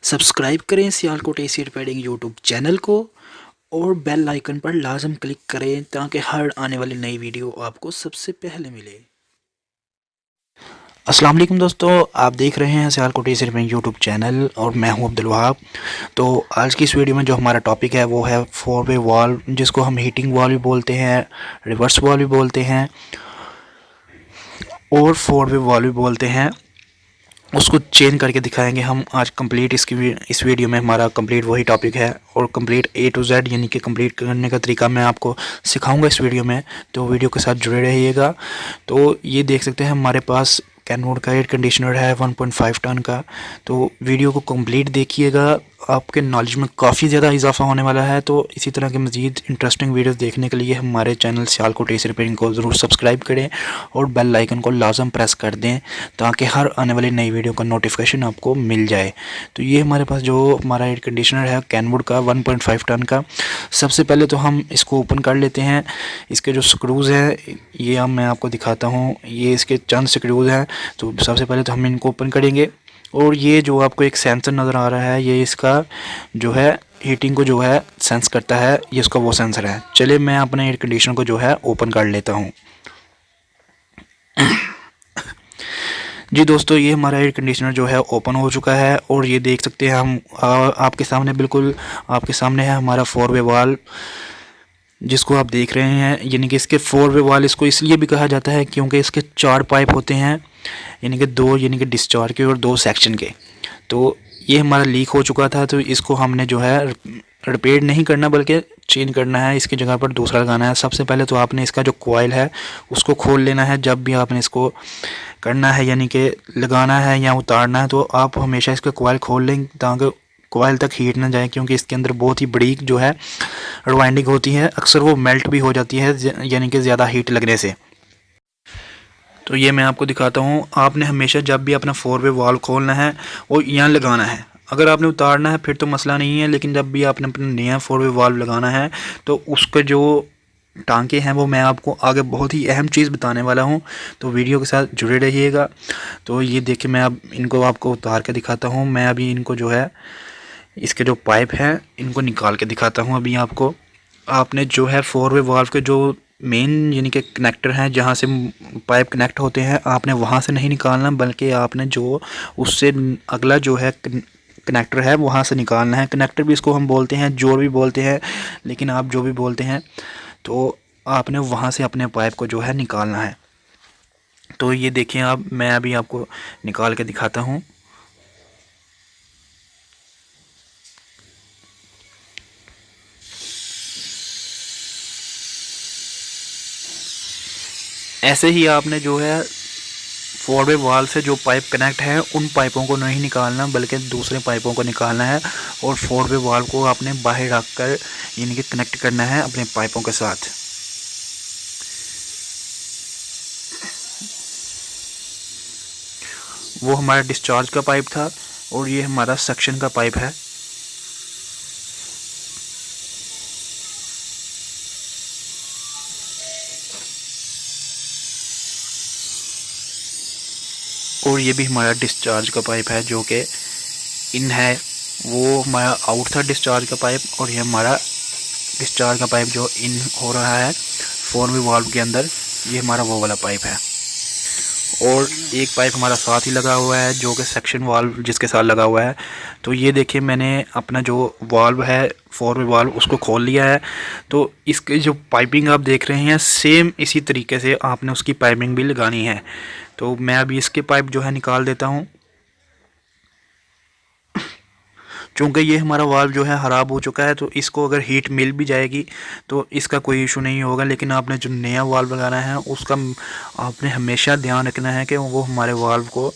Subscribe करें Sialkot AC repairing YouTube channel को और बेल आइकन पर लाजम क्लिक करें ताकि हर आने वाली नई वीडियो आपको सबसे पहले मिले। अस्सलाम वालेकुम दोस्तों, आप देख रहे हैं Sialkot AC repairing YouTube channel और मैं हूं अब्दुल वहाब। तो आज की इस वीडियो में जो हमारा टॉपिक है वो है 4 वे वाल्व, जिसको हम हीटिंग वाल्व भी बोलते हैं, रिवर्स वाल्व भी बोलते हैं और 4 वे वाल्व भी बोलते हैं। उसको चेंज करके दिखाएंगे हम आज कंप्लीट। इस वीडियो में हमारा कंप्लीट वही टॉपिक है और कंप्लीट A to Z यानी कि कंप्लीट करने का तरीका मैं आपको सिखाऊंगा इस वीडियो में, तो वीडियो के साथ जुड़े रहिएगा। तो ये देख सकते हैं हमारे पास कैनवुड का एयर कंडीशनर है 1.5 टन का। तो वीडियो को कंप्लीट देखिएगा, आपके नॉलेज में काफ़ी ज़्यादा इजाफा होने वाला है। तो इसी तरह के मज़ीद इंटरेस्टिंग वीडियोस देखने के लिए हमारे चैनल सियालकोट एसी रिपेयरिंग को ज़रूर सब्सक्राइब करें और बेल आइकन को लाजम प्रेस कर दें ताकि हर आने वाली नई वीडियो का नोटिफिकेशन आपको मिल जाए। तो ये हमारे पास जो हमारा एयर कंडीशनर है कैनवुड का 1.5 टन का। सबसे पहले तो हम इसको ओपन कर लेते हैं। इसके जो स्क्रूज़ हैं ये अब मैं आपको दिखाता हूँ, ये इसके चंद स्क्रूज़ हैं। तो सबसे पहले तो हम इनको ओपन करेंगे और ये जो आपको एक सेंसर नज़र आ रहा है ये इसका जो है हीटिंग को जो है सेंस करता है, ये इसका वो सेंसर है। चलिए मैं अपने एयर कंडीशनर को जो है ओपन कर लेता हूँ। जी दोस्तों, ये हमारा एयर कंडीशनर जो है ओपन हो चुका है और ये देख सकते हैं हम आपके सामने, बिल्कुल आपके सामने है हमारा 4 वे वाल्व जिसको आप देख रहे हैं। यानी कि इसके 4 वे वाल्व इसको इसलिए भी कहा जाता है क्योंकि इसके 4 पाइप होते हैं, यानी कि 2 यानी कि डिस्चार्ज के और 2 सेक्शन के। तो ये हमारा लीक हो चुका था, तो इसको हमने जो है रिपेयर नहीं करना बल्कि चेंज करना है, इसकी जगह पर दूसरा लगाना है। सबसे पहले तो आपने इसका जो कॉइल है उसको खोल लेना है। जब भी आपने इसको करना है यानी कि लगाना है या उतारना है तो आप हमेशा इसका कॉइल खोल लें ताकि कॉइल तक हीट ना जाए, क्योंकि इसके अंदर बहुत ही बड़ी जो है वाइंडिंग होती है, अक्सर वो मेल्ट भी हो जाती है यानी कि ज़्यादा हीट लगने से। तो ये मैं आपको दिखाता हूँ। आपने हमेशा जब भी अपना 4 वे वाल्व खोलना है और यहाँ लगाना है। अगर आपने उतारना है फिर तो मसला नहीं है, लेकिन जब भी आपने अपना नया 4 वे वाल्व लगाना है तो उसके जो टांके हैं वो मैं आपको आगे बहुत ही अहम चीज़ बताने वाला हूँ, तो वीडियो के साथ जुड़े रहिएगा। तो ये देखिए मैं अब इनको आपको उतार के दिखाता हूँ। मैं अभी इनको जो है इसके जो पाइप हैं इनको निकाल के दिखाता हूँ अभी आपको। आपने जो है 4 वे वाल्व के जो मेन यानी कि कनेक्टर हैं जहाँ से पाइप कनेक्ट होते हैं, आपने वहाँ से नहीं निकालना बल्कि आपने जो उससे अगला जो है कनेक्टर है वहाँ से निकालना है। कनेक्टर भी इसको हम बोलते हैं, जोड़ भी बोलते हैं, लेकिन आप जो भी बोलते हैं, तो आपने वहाँ से अपने पाइप को जो है निकालना है। तो ये देखें आप, मैं अभी आपको निकाल के दिखाता हूँ। ऐसे ही आपने जो है 4 वे वाल्व से जो पाइप कनेक्ट है उन पाइपों को नहीं निकालना बल्कि दूसरे पाइपों को निकालना है और 4 वे वाल्व को आपने बाहर रखकर यानी कि कनेक्ट करना है अपने पाइपों के साथ। वो हमारा डिस्चार्ज का पाइप था और ये हमारा सक्शन का पाइप है। और ये भी हमारा डिस्चार्ज का पाइप है जो कि इन है, वो हमारा आउट था डिस्चार्ज का पाइप, और ये हमारा डिस्चार्ज का पाइप जो इन हो रहा है 4 वे वाल्व के अंदर, ये हमारा वो वाला पाइप है। और एक पाइप हमारा साथ ही लगा हुआ है जो कि सेक्शन वाल्व जिसके साथ लगा हुआ है। तो ये देखिए मैंने अपना जो वाल्व है 4 वे वाल्व उसको खोल लिया है। तो इसकी जो पाइपिंग आप देख रहे हैं सेम इसी तरीके से आपने उसकी पाइपिंग भी लगानी है। तो मैं अभी इसके पाइप जो है निकाल देता हूँ। चूँकि ये हमारा वाल्व जो है ख़राब हो चुका है तो इसको अगर हीट मिल भी जाएगी तो इसका कोई इशू नहीं होगा, लेकिन आपने जो नया वाल्व लगाना है उसका आपने हमेशा ध्यान रखना है कि वो हमारे वाल्व को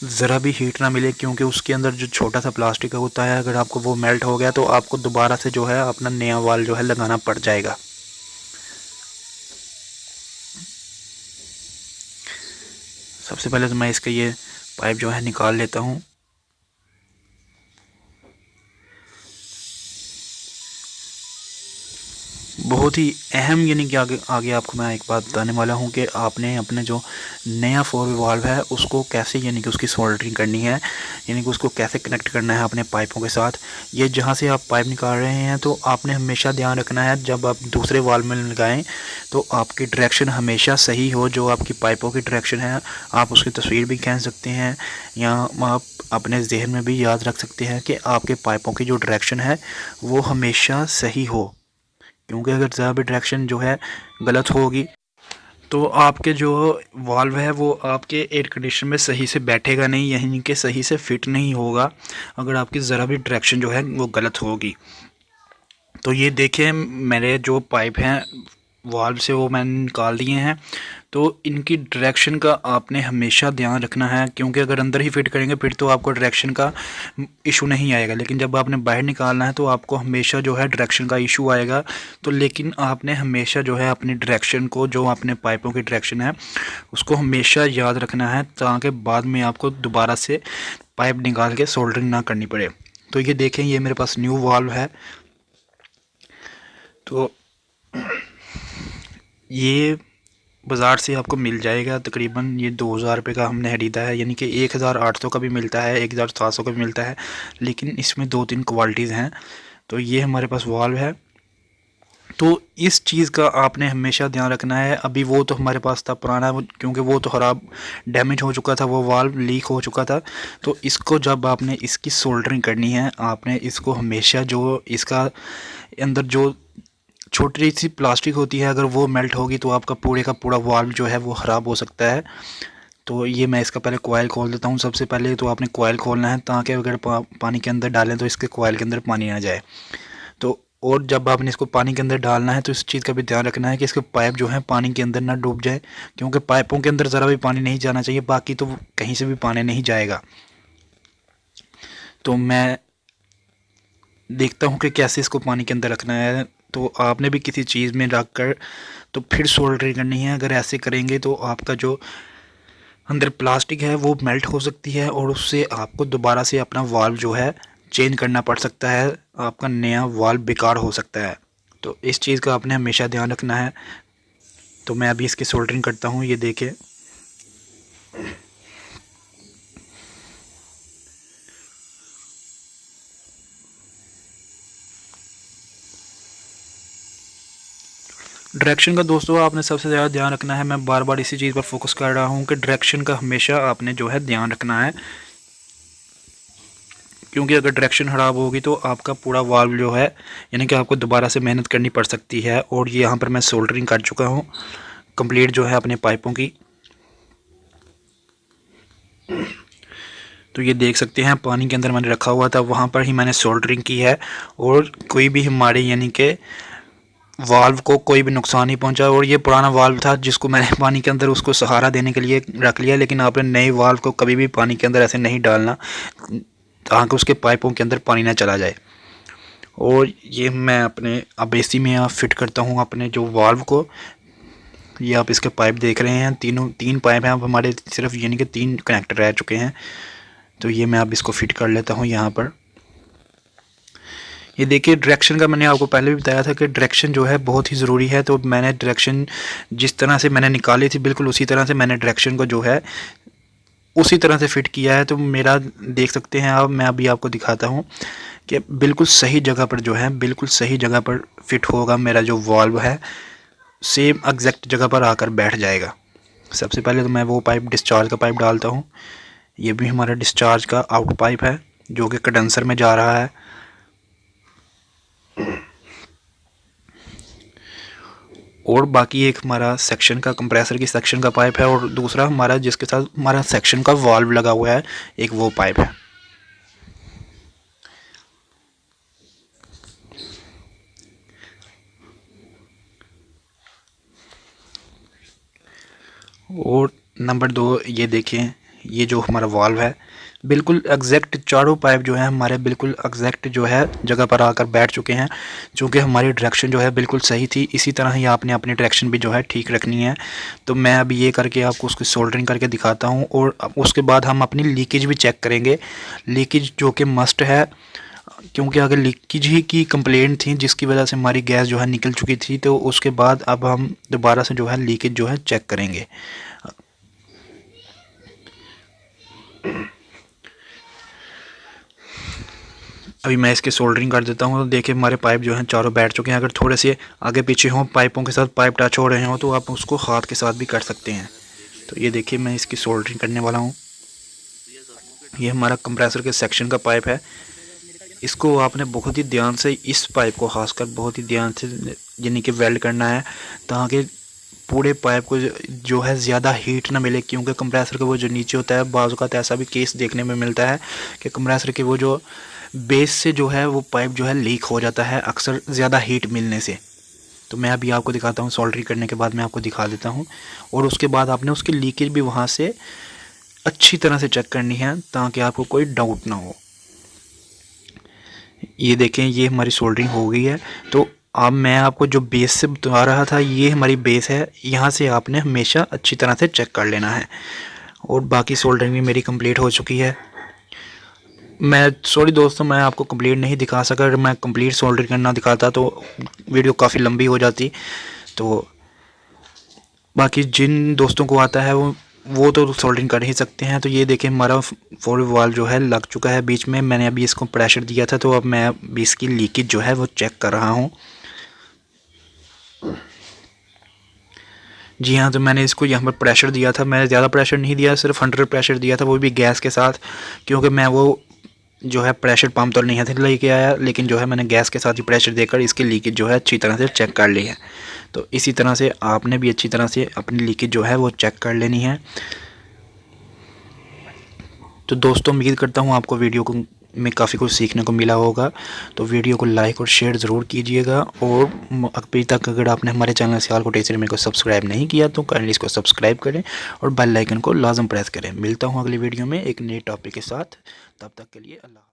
ज़रा भी हीट ना मिले, क्योंकि उसके अंदर जो छोटा सा प्लास्टिक होता है अगर आपको वो मेल्ट हो गया तो आपको दोबारा से जो है अपना नया वाल्व जो है लगाना पड़ जाएगा। सबसे पहले तो मैं इसका ये पाइप जो है निकाल लेता हूँ। बहुत ही अहम यानी कि आगे आगे आपको मैं एक बात बताने वाला हूँ कि आपने अपने जो नया फोर वे वाल्व है उसको कैसे यानी कि उसकी सोल्डरिंग करनी है, यानी कि उसको कैसे कनेक्ट करना है अपने पाइपों के साथ। ये जहाँ से आप पाइप निकाल रहे हैं तो आपने हमेशा ध्यान रखना है जब आप दूसरे वाल्व में लगाएं तो आपकी डायरेक्शन हमेशा सही हो। जो आपकी पाइपों की डायरेक्शन है आप उसकी तस्वीर भी खींच सकते हैं या आप अपने जहन में भी याद रख सकते हैं कि आपके पाइपों की जो डायरेक्शन है वो हमेशा सही हो, क्योंकि अगर ज़रा भी डायरेक्शन जो है गलत होगी तो आपके जो वाल्व है वो आपके एयर कंडीशन में सही से बैठेगा नहीं, यानी कि सही से फिट नहीं होगा अगर आपकी ज़रा भी डायरेक्शन जो है वो गलत होगी। तो ये देखें मेरे जो पाइप हैं वाल्व से वो मैंने निकाल दिए हैं। तो इनकी डायरेक्शन का आपने हमेशा ध्यान रखना है, क्योंकि अगर अंदर ही फिट करेंगे फिर तो आपको डायरेक्शन का इशू नहीं आएगा, लेकिन जब आपने बाहर निकालना है तो आपको हमेशा जो है डायरेक्शन का इशू आएगा। तो लेकिन आपने हमेशा जो है अपनी डायरेक्शन को, जो अपने पाइपों की डायरेक्शन है उसको हमेशा याद रखना है ताकि बाद में आपको दोबारा से पाइप निकाल के सोल्डरिंग ना करनी पड़े। तो ये देखें ये मेरे पास न्यू वाल्व है। तो ये बाज़ार से आपको मिल जाएगा तकरीबन, ये 2000 रुपये का हमने ख़रीदा है, यानी कि 1800 का भी मिलता है, 1700 का भी मिलता है, लेकिन इसमें 2-3 क्वालिटीज़ हैं। तो ये हमारे पास वाल्व है। तो इस चीज़ का आपने हमेशा ध्यान रखना है। अभी वो तो हमारे पास था पुराना, क्योंकि वो तो ख़राब डैमेज हो चुका था, वो वाल्व लीक हो चुका था। तो इसको जब आपने इसकी सोल्डरिंग करनी है आपने इसको हमेशा जो इसका अंदर जो छोटी सी प्लास्टिक होती है अगर वो मेल्ट होगी तो आपका पूरे का पूरा वाल्व जो है वो ख़राब हो सकता है। तो ये मैं इसका पहले कोयल खोल देता हूँ। सबसे पहले तो आपने कोयल खोलना है ताकि अगर पानी के अंदर डालें तो इसके कोयल के अंदर पानी ना जाए। तो और जब आपने इसको पानी के अंदर डालना है तो इस चीज़ का भी ध्यान रखना है कि इसके पाइप जो है पानी के अंदर ना डूब जाए, क्योंकि पाइपों के अंदर ज़रा भी पानी नहीं जाना चाहिए, बाकी तो कहीं से भी पानी नहीं जाएगा। तो मैं देखता हूँ कि कैसे इसको पानी के अंदर रखना है। तो आपने भी किसी चीज़ में रख कर तो फिर सोल्डरिंग करनी है। अगर ऐसे करेंगे तो आपका जो अंदर प्लास्टिक है वो मेल्ट हो सकती है और उससे आपको दोबारा से अपना वाल्व जो है चेंज करना पड़ सकता है, आपका नया वाल्व बेकार हो सकता है। तो इस चीज़ का आपने हमेशा ध्यान रखना है। तो मैं अभी इसकी सोल्डरिंग करता हूँ, ये देखें। डायरेक्शन का दोस्तों आपने सबसे ज़्यादा ध्यान रखना है। मैं बार बार इसी चीज़ पर फोकस कर रहा हूँ कि डायरेक्शन का हमेशा आपने जो है ध्यान रखना है, क्योंकि अगर डायरेक्शन ख़राब होगी तो आपका पूरा वाल्व जो है यानी कि आपको दोबारा से मेहनत करनी पड़ सकती है। और ये यहाँ पर मैं सोल्डरिंग कर चुका हूँ कंप्लीट जो है अपने पाइपों की। तो ये देख सकते हैं पानी के अंदर मैंने रखा हुआ था, वहाँ पर ही मैंने सोल्डरिंग की है और कोई भी हमारे यानी कि वाल्व को कोई भी नुकसान नहीं पहुंचा। और ये पुराना वाल्व था जिसको मैंने पानी के अंदर उसको सहारा देने के लिए रख लिया, लेकिन आपने नए वाल्व को कभी भी पानी के अंदर ऐसे नहीं डालना ताकि उसके पाइपों के अंदर पानी ना चला जाए। और ये मैं अपने अब एसी में यहाँ फिट करता हूँ अपने जो वाल्व को। ये आप इसके पाइप देख रहे हैं, तीन पाइप हैं अब हमारे, सिर्फ यानी कि 3 कनेक्टर रह चुके हैं। तो ये मैं अब इसको फिट कर लेता हूँ यहाँ पर। ये देखिए डायरेक्शन का मैंने आपको पहले भी बताया था कि डायरेक्शन जो है बहुत ही ज़रूरी है। तो मैंने डायरेक्शन जिस तरह से मैंने निकाली थी बिल्कुल उसी तरह से मैंने डायरेक्शन को जो है उसी तरह से फिट किया है। तो मेरा देख सकते हैं आप, मैं अभी आपको दिखाता हूँ कि बिल्कुल सही जगह पर जो है बिल्कुल सही जगह पर फिट होगा मेरा जो वाल्व है, सेम एग्जैक्ट जगह पर आकर बैठ जाएगा। सबसे पहले तो मैं वो पाइप डिस्चार्ज का पाइप डालता हूँ। ये भी हमारा डिस्चार्ज का आउट पाइप है जो कि कंडेंसर में जा रहा है। और बाकी एक हमारा सेक्शन का कंप्रेसर की सेक्शन का पाइप है और दूसरा हमारा जिसके साथ हमारा सेक्शन का वाल्व लगा हुआ है एक वो पाइप है। और नंबर 2 ये देखें, ये जो हमारा वाल्व है बिल्कुल एग्जैक्ट चारों पाइप जो है हमारे बिल्कुल एग्जैक्ट जो है जगह पर आकर बैठ चुके हैं, क्योंकि हमारी डायरेक्शन जो है बिल्कुल सही थी। इसी तरह ही आपने अपनी डायरेक्शन भी जो है ठीक रखनी है। तो मैं अभी ये करके आपको उसकी सोल्डरिंग करके दिखाता हूँ और उसके बाद हम अपनी लीकेज भी चेक करेंगे। लीकेज जो कि मस्ट है, क्योंकि अगर लीकेज ही की कंप्लेंट थी जिसकी वजह से हमारी गैस जो है निकल चुकी थी, तो उसके बाद अब हम दोबारा से जो है लीकेज जो है चेक करेंगे। अभी मैं इसकी सोल्डरिंग कर देता हूँ। तो देखिए हमारे पाइप जो हैं चारों बैठ चुके हैं। अगर थोड़े से आगे पीछे हों, पाइपों के साथ पाइप टच हो रहे हों, तो आप उसको हाथ के साथ भी कर सकते हैं। तो ये देखिए मैं इसकी सोल्डरिंग करने वाला हूँ। ये हमारा कंप्रेसर के सेक्शन का पाइप है। इसको आपने बहुत ही ध्यान से, इस पाइप को खासकर बहुत ही ध्यान से यानी कि वेल्ड करना है, ताकि पूरे पाइप को जो है ज़्यादा हीट ना मिले। क्योंकि कंप्रेसर का वो जो नीचे होता है, बाज़ औक़ात ऐसा भी केस देखने में मिलता है कि कंप्रेसर के वो जो बेस से जो है वो पाइप जो है लीक हो जाता है अक्सर ज़्यादा हीट मिलने से। तो मैं अभी आपको दिखाता हूँ, सोल्डरिंग करने के बाद मैं आपको दिखा देता हूँ। और उसके बाद आपने उसकी लीकेज भी वहाँ से अच्छी तरह से चेक करनी है, ताकि आपको कोई डाउट ना हो। ये देखें, ये हमारी सोल्डरिंग हो गई है। तो अब मैं आपको जो बेस से बता रहा था, ये हमारी बेस है। यहाँ से आपने हमेशा अच्छी तरह से चेक कर लेना है। और बाकी सोल्डरिंग भी मेरी कंप्लीट हो चुकी है। मैं सॉरी दोस्तों, मैं आपको कंप्लीट नहीं दिखा सका। अगर मैं कंप्लीट सोल्डरिंग करना दिखाता तो वीडियो काफ़ी लंबी हो जाती। तो बाकी जिन दोस्तों को आता है वो तो सोल्डरिंग कर ही सकते हैं। तो ये देखें हमारा फोर वाल जो है लग चुका है बीच में। मैंने अभी इसको प्रेशर दिया था, तो अब मैं अभी इसकी लीकेज जो है वो चेक कर रहा हूँ। जी हाँ, तो मैंने इसको यहाँ पर प्रेशर दिया था। मैंने ज़्यादा प्रेशर नहीं दिया, सिर्फ 100 प्रेशर दिया था, वो भी गैस के साथ। क्योंकि मैं वो जो है प्रेशर पंप तो नहीं थे लेके आया, लेकिन जो है मैंने गैस के साथ ही प्रेशर देकर इसकी लीकेज जो है अच्छी तरह से चेक कर ली है। तो इसी तरह से आपने भी अच्छी तरह से अपनी लीकेज जो है वो चेक कर लेनी है। तो दोस्तों उम्मीद करता हूँ आपको वीडियो को में काफ़ी कुछ सीखने को मिला होगा। तो वीडियो को लाइक और शेयर ज़रूर कीजिएगा। और अभी तक अगर आपने हमारे चैनल सियालकोट एसी को सब्सक्राइब नहीं किया तो काइंडली इसको सब्सक्राइब करें और बेल आइकन को लाजम प्रेस करें। मिलता हूँ अगली वीडियो में एक नए टॉपिक के साथ। तब तक के लिए अल्लाह।